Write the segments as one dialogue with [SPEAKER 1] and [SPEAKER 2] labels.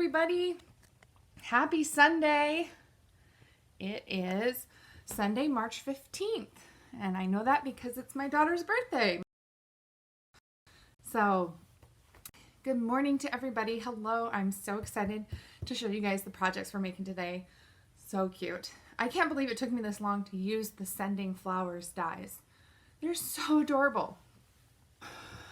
[SPEAKER 1] everybody. Happy Sunday. It is Sunday, March 15th, and I know that because it's my daughter's birthday. So, good morning to everybody. Hello. I'm so excited to show you guys the projects we're making today. So cute. I can't believe it took me this long to use the Sending Flowers dies. They're so adorable.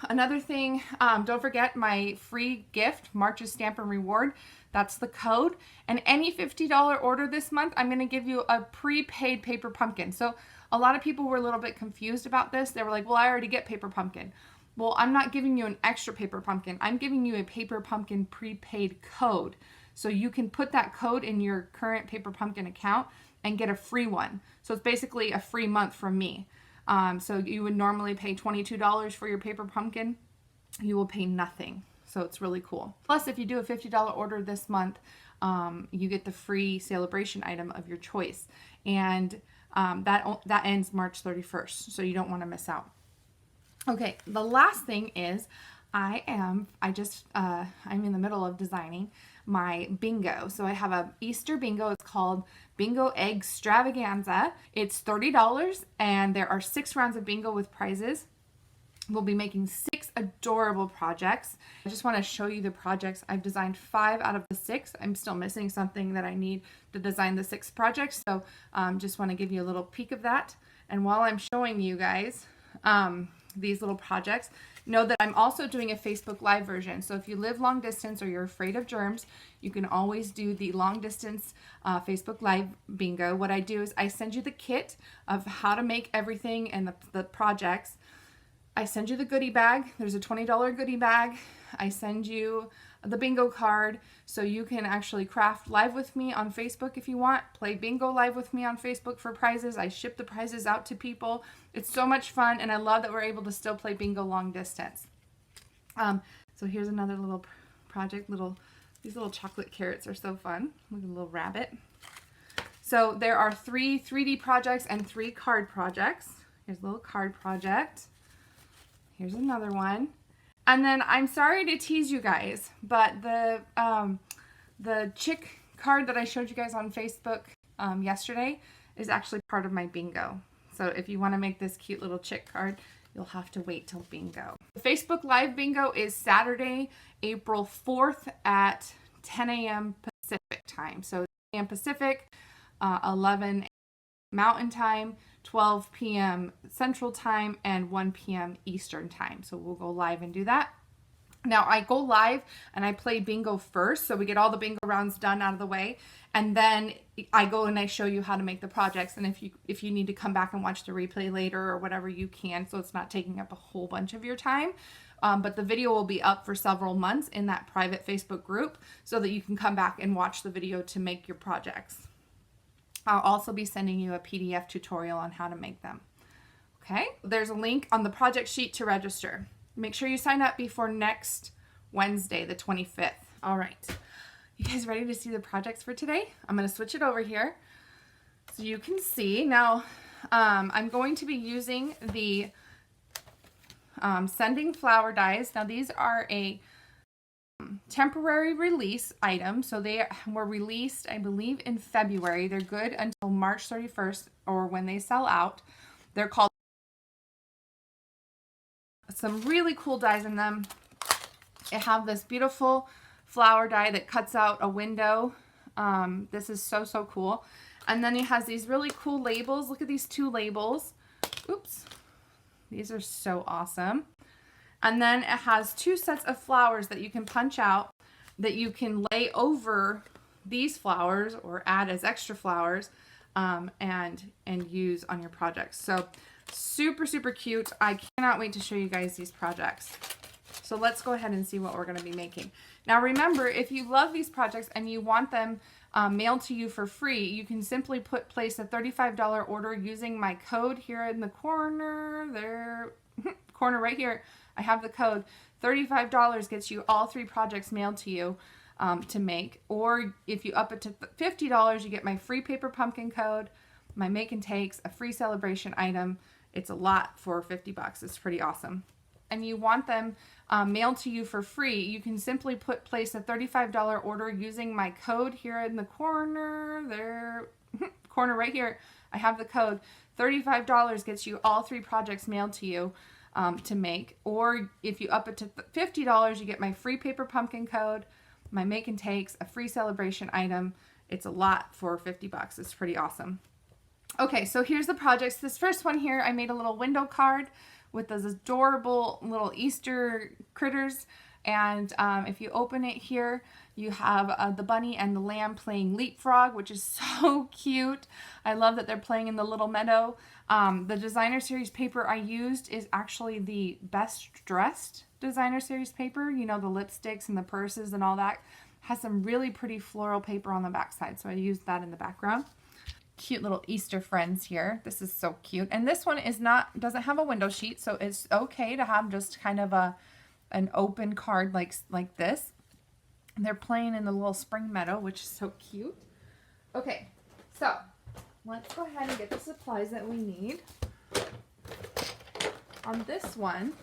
[SPEAKER 1] Another thing, don't forget my free gift, March's Stamp and Reward. That's the code. And any $50 order this month, I'm going to give you a prepaid paper pumpkin. So a lot of people were a little bit confused about this. They were like, well, I already get paper pumpkin. Well, I'm not giving you an extra paper pumpkin. I'm giving you a paper pumpkin prepaid code. So you can put that code in your current paper pumpkin account and get a free one. So it's basically a free month from me. So you would normally pay $22 for your paper pumpkin. You will pay nothing. So it's really cool. Plus, if you do a $50 order this month, you get the free celebration item of your choice. And that ends March 31st. So you don't want to miss out. Okay, the last thing is I'm in the middle of designing my bingo. So I have a Easter bingo. It's called Bingo Egg Extravaganza. It's $30 and there are 6 rounds of bingo with prizes. We'll be making 6 adorable projects. I just want to show you the projects. I've designed 5 out of the 6. I'm still missing something that I need to design the 6 projects. So just want to give you a little peek of that. And while I'm showing you guys these little projects, know that I'm also doing a Facebook Live version. So if you live long distance or you're afraid of germs, you can always do the long distance Facebook Live bingo. What I do is I send you the kit of how to make everything and the projects. I send you the goodie bag. There's a $20 goodie bag. I send you the bingo card so you can actually craft live with me on Facebook if you want. Play bingo live with me on Facebook for prizes. I ship the prizes out to people. It's so much fun, and I love that we're able to still play bingo long distance. So here's another little project. These little chocolate carrots are so fun. Look at a little rabbit. So there are 3 3D projects and 3 card projects. Here's a little card project. Here's another one. And then I'm sorry to tease you guys, but the chick card that I showed you guys on Facebook yesterday is actually part of my bingo. So if you want to make this cute little chick card, you'll have to wait till bingo. The Facebook Live bingo is Saturday, April 4th at 10 a.m. Pacific time. So 10 a.m. Pacific, 11 Mountain Time, 12 p.m. Central Time, and 1 p.m. Eastern Time. So we'll go live and do that. Now I go live and I play bingo first, so we get all the bingo rounds done out of the way, and then I go and I show you how to make the projects. And if you need to come back and watch the replay later or whatever, you can, so it's not taking up a whole bunch of your time. But the video will be up for several months in that private Facebook group so that you can come back and watch the video to make your projects. I'll also be sending you a PDF tutorial on how to make them. Okay, there's a link on the project sheet to register. Make sure you sign up before next Wednesday, the 25th. All right, you guys ready to see the projects for today? I'm going to switch it over here so you can see. Now, I'm going to be using the Sending Flower dies. Now, these are a temporary release item, so they were released, I believe, in February. They're good until March 31st or when they sell out. They're called some really cool dies in them. They have this beautiful flower die that cuts out a window. This is so cool. And then it has these really cool labels. Look at these 2 labels. Oops. These are so awesome. And then it has 2 sets of flowers that you can punch out that you can lay over these flowers or add as extra flowers and use on your projects. So super cute. I cannot wait to show you guys these projects. So let's go ahead and see what we're going to be making. Now remember, if you love these projects and you want them mailed to you for free, you can simply place a $35 order using my code here in the corner there. Corner right here. I have the code. $35 gets you all 3 projects mailed to you to make. Or if you up it to $50, you get my free paper pumpkin code, my make and takes, a free celebration item. It's a lot for $50. It's pretty awesome. and you want them mailed to you for free, you can simply place a $35 order using my code here in the corner there, corner right here. I have the code. $35 gets you all 3 projects mailed to you to make. Or if you up it to $50, you get my free paper pumpkin code, my make and takes, a free celebration item. It's a lot for 50 bucks. It's pretty awesome. Okay, so here's the projects. This first one here, I made a little window card with those adorable little Easter critters. And if you open it here, you have the bunny and the lamb playing leapfrog, which is so cute. I love that they're playing in the little meadow. The designer series paper I used is actually the Best Dressed designer series paper. You know, the lipsticks and the purses and all that. Has some really pretty floral paper on the back side, so I used that in the background. Cute little Easter friends here. This is so cute. And this one doesn't have a window sheet, so it's okay to have just kind of an open card like this. And they're playing in the little spring meadow, which is so cute. Okay, so let's go ahead and get the supplies that we need. On this one,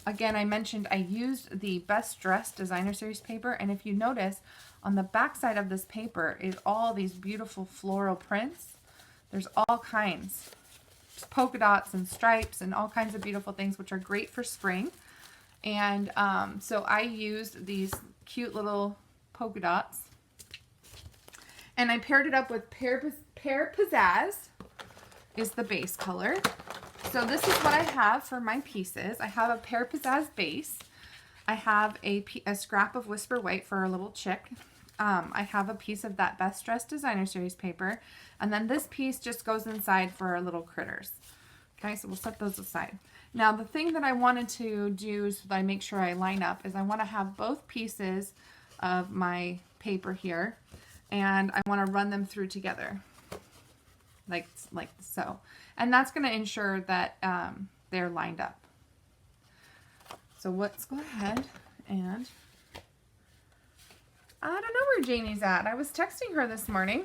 [SPEAKER 1] again, I mentioned I used the Best Dressed designer series paper, and if you notice, on the back side of this paper is all these beautiful floral prints. There's all kinds. There's polka dots and stripes and all kinds of beautiful things, which are great for spring. And so I used these cute little polka dots. And I paired it up with Pear Pizzazz is the base color. So this is what I have for my pieces. I have a Pear Pizzazz base. I have a scrap of Whisper White for our little chick. I have a piece of that Best Dressed designer series paper. And then this piece just goes inside for our little critters. Okay, so we'll set those aside. Now the thing that I wanted to do so that I make sure I line up is I want to have both pieces of my paper here. And I want to run them through together. Like so. And that's going to ensure that they're lined up. So let's go ahead and... I don't know where Janie's at. I was texting her this morning.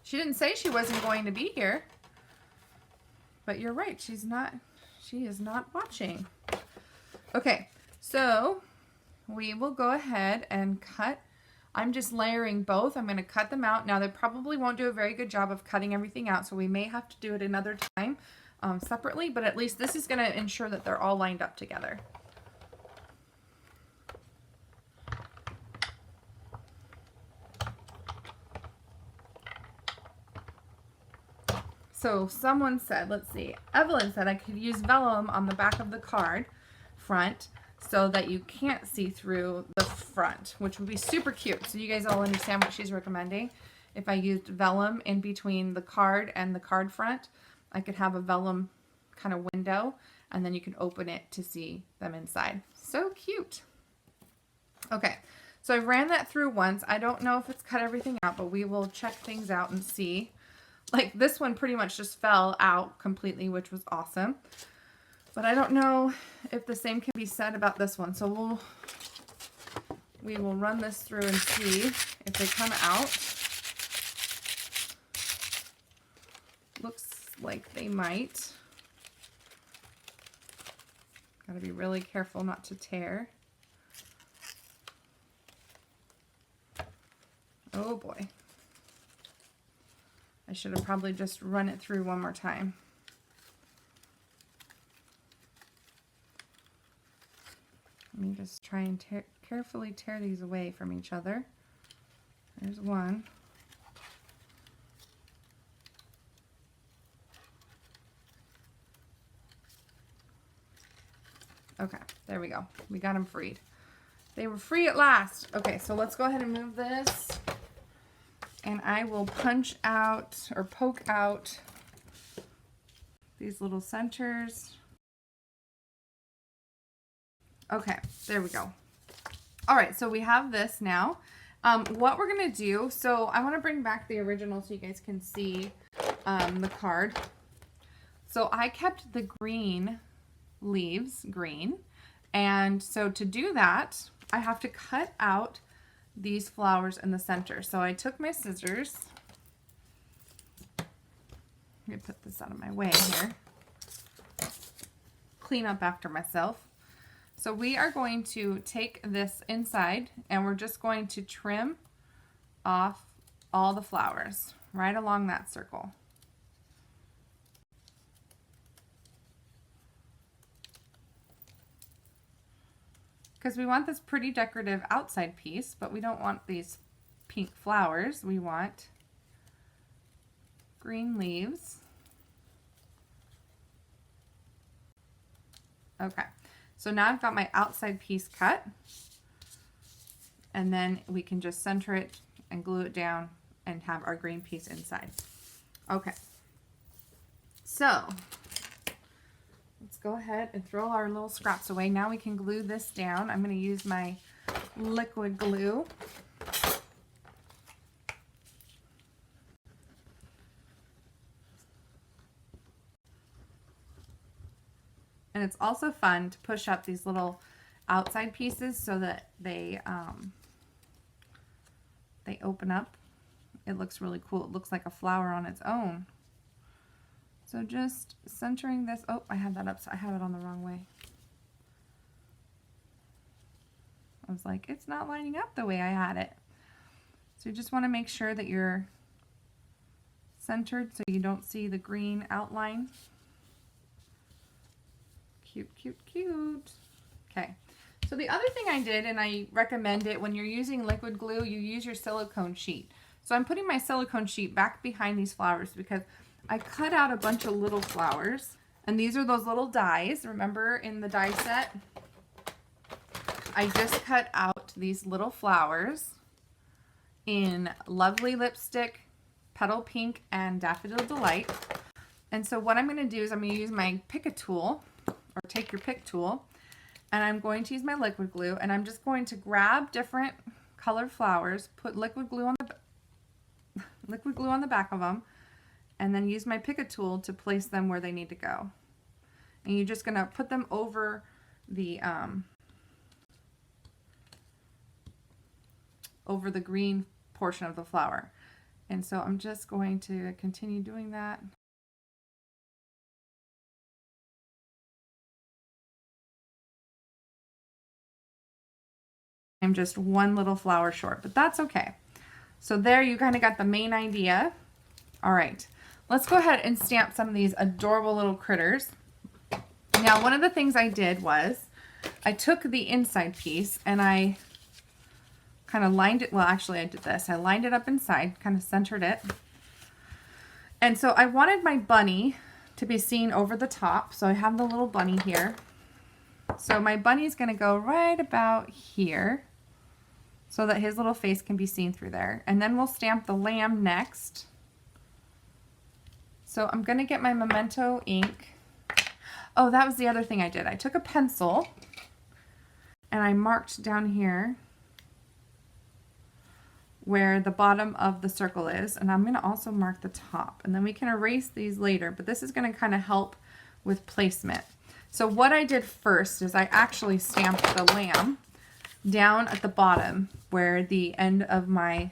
[SPEAKER 1] She didn't say she wasn't going to be here. But you're right. She is not watching. Okay. So we will go ahead and cut. I'm just layering both. I'm going to cut them out. Now they probably won't do a very good job of cutting everything out. So we may have to do it another time separately. But at least this is going to ensure that they're all lined up together. So someone said, let's see, Evelyn said I could use vellum on the back of the card front so that you can't see through the front, which would be super cute. So you guys all understand what she's recommending. If I used vellum in between the card and the card front, I could have a vellum kind of window, and then you can open it to see them inside. So cute. Okay, so I ran that through once. I don't know if it's cut everything out, but we will check things out and see. Like this one pretty much just fell out completely, which was awesome. But I don't know if the same can be said about this one. So we will run this through and see if they come out. Looks like they might. Gotta be really careful not to tear. Oh boy. I should have probably just run it through one more time. Let me just try and carefully tear these away from each other. There's one. Okay, there we go. We got them freed. They were free at last. Okay, so let's go ahead and move this. And I will punch out or poke out these little centers. Okay, there we go. All right, so we have this now. What we're gonna do, so I wanna bring back the original so you guys can see the card. So I kept the green leaves green. And so to do that, I have to cut out these flowers in the center. So I took my scissors. Let me put this out of my way here. clean up after myself. So we are going to take this inside and we're just going to trim off all the flowers right along that circle. Because we want this pretty decorative outside piece, but we don't want these pink flowers. We want green leaves. Okay, so now I've got my outside piece cut, and then we can just center it and glue it down and have our green piece inside. Okay, so let's go ahead and throw our little scraps away. Now we can glue this down. I'm going to use my liquid glue. And it's also fun to push up these little outside pieces so that they open up. It looks really cool. It looks like a flower on its own. So just centering this. Oh, I had that up. So I have it on the wrong way. I was like, it's not lining up the way I had it. So you just want to make sure that you're centered so you don't see the green outline. Cute, cute, cute. Okay. So the other thing I did, and I recommend it when you're using liquid glue, you use your silicone sheet. So I'm putting my silicone sheet back behind these flowers because I cut out a bunch of little flowers. And these are those little dies. Remember in the die set, I just cut out these little flowers in Lovely Lipstick, Petal Pink, and Daffodil Delight. And so what I'm going to do is I'm going to use my pick tool, or take your pick tool, and I'm going to use my liquid glue, and I'm just going to grab different colored flowers, put liquid glue on the back of them, and then use my pick tool to place them where they need to go. And you're just going to put them over the green portion of the flower. And so I'm just going to continue doing that. I'm just one little flower short, but that's okay. So there you kind of got the main idea. All right, let's go ahead and stamp some of these adorable little critters. Now, one of the things I did was I took the inside piece and I kind of lined it. Well, actually I did this. I lined it up inside, kind of centered it. And so I wanted my bunny to be seen over the top. So I have the little bunny here. So my bunny is going to go right about here so that his little face can be seen through there. And then we'll stamp the lamb next. So I'm going to get my Memento ink. Oh, that was the other thing I did. I took a pencil and I marked down here where the bottom of the circle is, and I'm going to also mark the top, and then we can erase these later, but this is going to kind of help with placement. So what I did first is I actually stamped the lamb down at the bottom where the end of my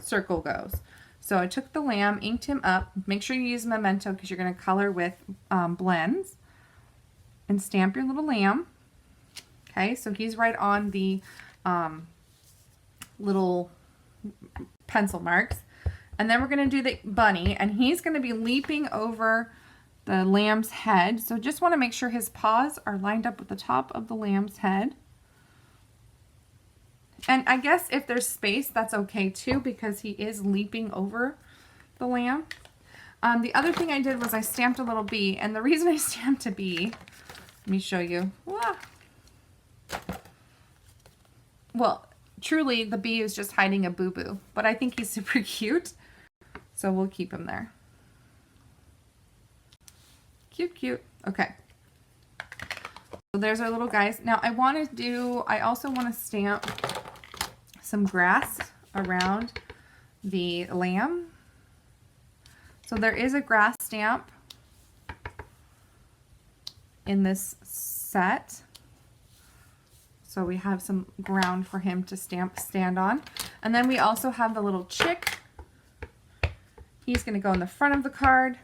[SPEAKER 1] circle goes. So I took the lamb, inked him up. Make sure you use Memento because you're going to color with blends, and stamp your little lamb. Okay, so he's right on the little pencil marks. And then we're going to do the bunny, and he's going to be leaping over the lamb's head. So just want to make sure his paws are lined up with the top of the lamb's head. And I guess if there's space, that's okay too, because he is leaping over the lamb. The other thing I did was I stamped a little bee, and the reason I stamped a bee, let me show you. Well, truly the bee is just hiding a boo-boo, but I think he's super cute, so we'll keep him there. Cute, cute. Okay. So there's our little guys. Now I also want to stamp some grass around the lamb. So there is a grass stamp in this set. So we have some ground for him to stand on. And then we also have the little chick. He's going to go in the front of the card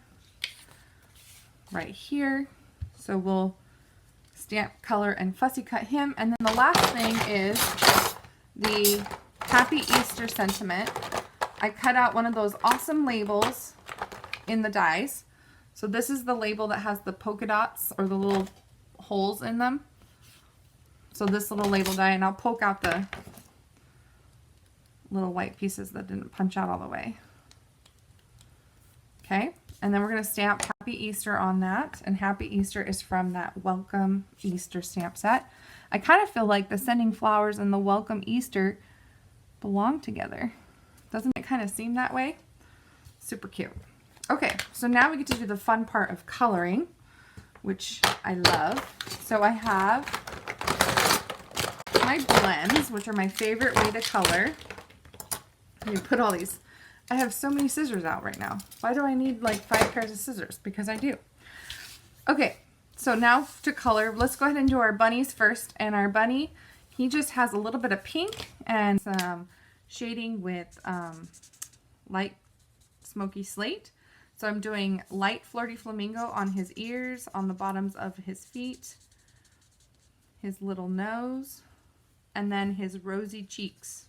[SPEAKER 1] right here. So we'll stamp, color, and fussy cut him. And then the last thing is the Happy Easter sentiment. I cut out one of those awesome labels in the dies. So this is the label that has the polka dots or the little holes in them. So this little label die, and I'll poke out the little white pieces that didn't punch out all the way. Okay, and then we're going to stamp Happy Easter on that, and Happy Easter is from that Welcome Easter stamp set. I kind of feel like the Sending Flowers and the Welcome Easter belong together. Doesn't it kind of seem that way? Super cute. Okay, so now we get to do the fun part of coloring, which I love. So I have my blends, which are my favorite way to color. Let me put all these. I have so many scissors out right now. Why do I need like 5 pairs of scissors? Because I do. Okay, so now to color, let's go ahead and do our bunnies first. And our bunny, he just has a little bit of pink and some shading with light smoky slate. So I'm doing light flirty flamingo on his ears, on the bottoms of his feet, his little nose, and then his rosy cheeks.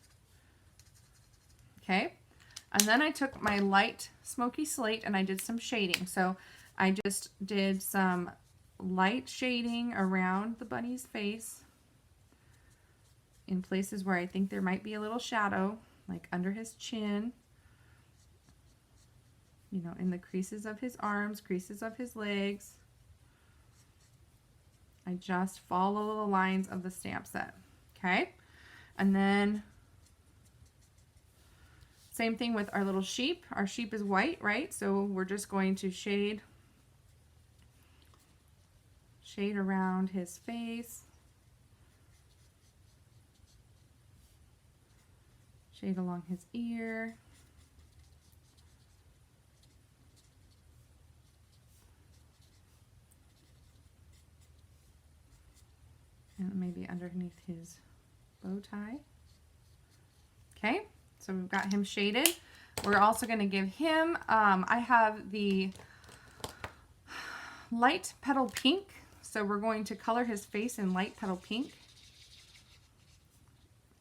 [SPEAKER 1] Okay, and then I took my light smoky slate and I did some shading. So I just did some light shading around the bunny's face in places where I think there might be a little shadow, like under his chin, you know, in the creases of his arms, creases of his legs. I just follow the lines of the stamp set. Okay, and then same thing with our little sheep. Our sheep is white, right? So we're just going to shade around his face, shade along his ear, and maybe underneath his bow tie. Okay, so we've got him shaded. We're also going to give him, I have the light petal pink, so we're going to color his face in light petal pink,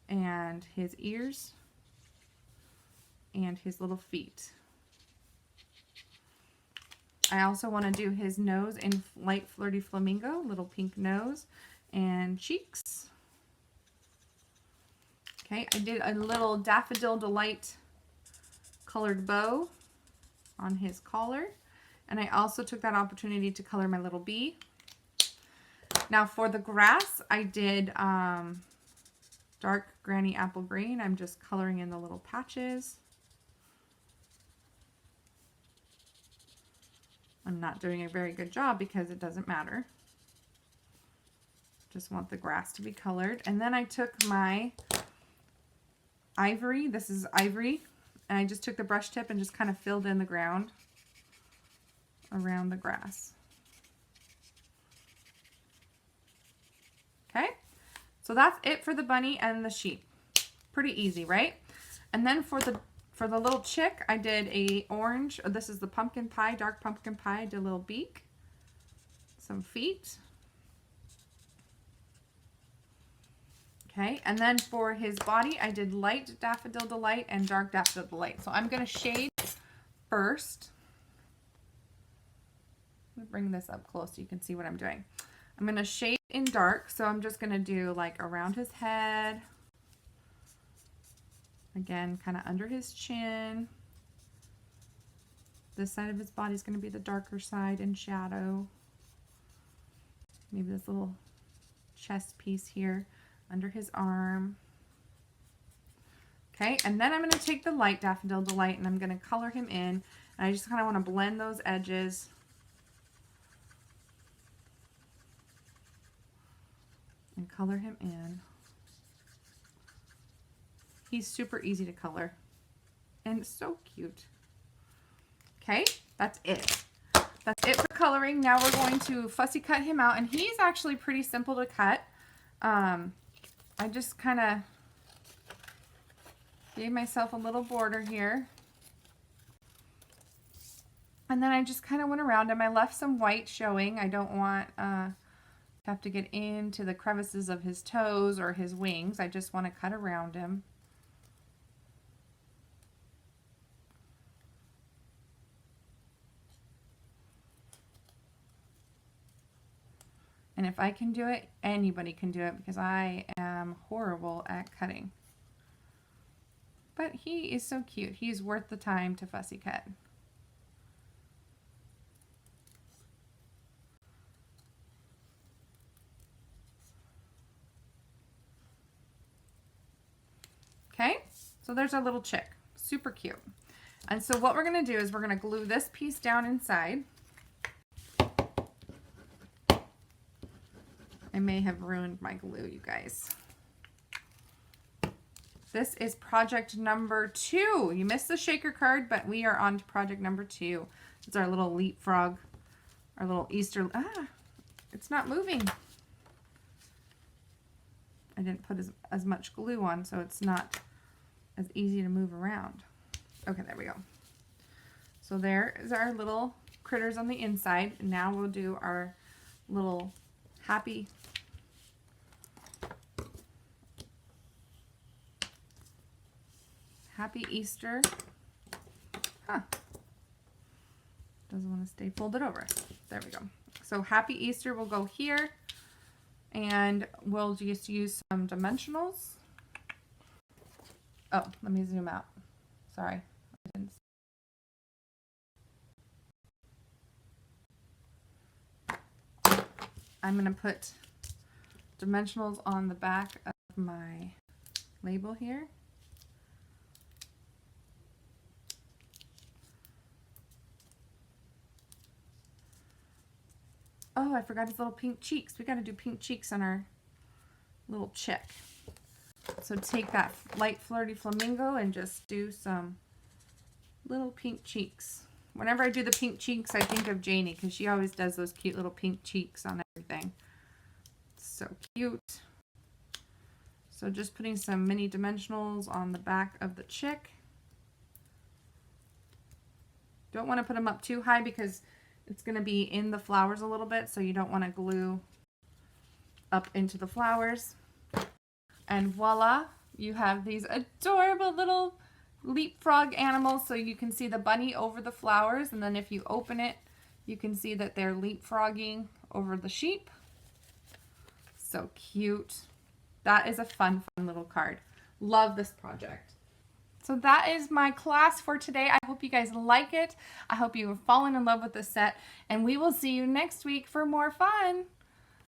[SPEAKER 1] and his ears, and his little feet. I also want to do his nose in light flirty flamingo, little pink nose, and cheeks. Okay, I did a little Daffodil Delight colored bow on his collar, and I also took that opportunity to color my little bee. Now for the grass, I did dark Granny Apple Green. I'm just coloring in the little patches. I'm not doing a very good job because it doesn't matter. Just want the grass to be colored. And then I took my ivory, this is ivory, and I just took the brush tip and just kind of filled in the ground around the grass. Okay, so that's it for the bunny and the sheep. Pretty easy, right? And then for the little chick, I did a orange, this is the pumpkin pie, dark pumpkin pie. I did a little beak, some feet. Okay, and then for his body, I did light Daffodil Delight and dark Daffodil Delight. So I'm going to shade first. Let me bring this up close so you can see what I'm doing. I'm going to shade in dark, so I'm just going to do like around his head. Again, kind of under his chin. This side of his body is going to be the darker side in shadow. Maybe this little chest piece here under his arm. Okay, and then I'm going to take the light Daffodil Delight and I'm going to color him in. And I just kind of want to blend those edges. And color him in. He's super easy to color and so cute. Okay, that's it. That's it for coloring. Now we're going to fussy cut him out, and he's actually pretty simple to cut. I just kind of gave myself a little border here. And then I just kind of went around him. I left some white showing. I don't want to have to get into the crevices of his toes or his wings. I just want to cut around him. And if I can do it, anybody can do it, because I am horrible at cutting. But he is so cute. He's worth the time to fussy cut. Okay, so there's our little chick. Super cute. And so what we're going to do is we're going to glue this piece down inside. I may have ruined my glue, you guys. This is project number 2. You missed the shaker card, but we are on to project number 2. It's our little leapfrog, our little Easter. It's not moving. I didn't put as much glue on, so it's not as easy to move around. Okay, there we go. So there is our little critters on the inside. And now we'll do our little happy Easter. Doesn't want to stay folded over. There we go. So Happy Easter will go here, and we'll just use some dimensionals. Oh, let me zoom out. Sorry. I didn't. I'm going to put dimensionals on the back of my label here. Oh, I forgot his little pink cheeks. We got to do pink cheeks on our little chick. So take that light flirty flamingo and just do some little pink cheeks. Whenever I do the pink cheeks, I think of Janie, because she always does those cute little pink cheeks on everything. So cute. So just putting some mini dimensionals on the back of the chick. Don't want to put them up too high because it's going to be in the flowers a little bit, so you don't want to glue up into the flowers. And voila, you have these adorable little leapfrog animals. So you can see the bunny over the flowers, and then if you open it, you can see that they're leapfrogging over the sheep. So cute. That is a fun little card. Love this project. So that is my class for today. I hope you guys like it. I hope you have fallen in love with the set, and we will see you next week for more fun.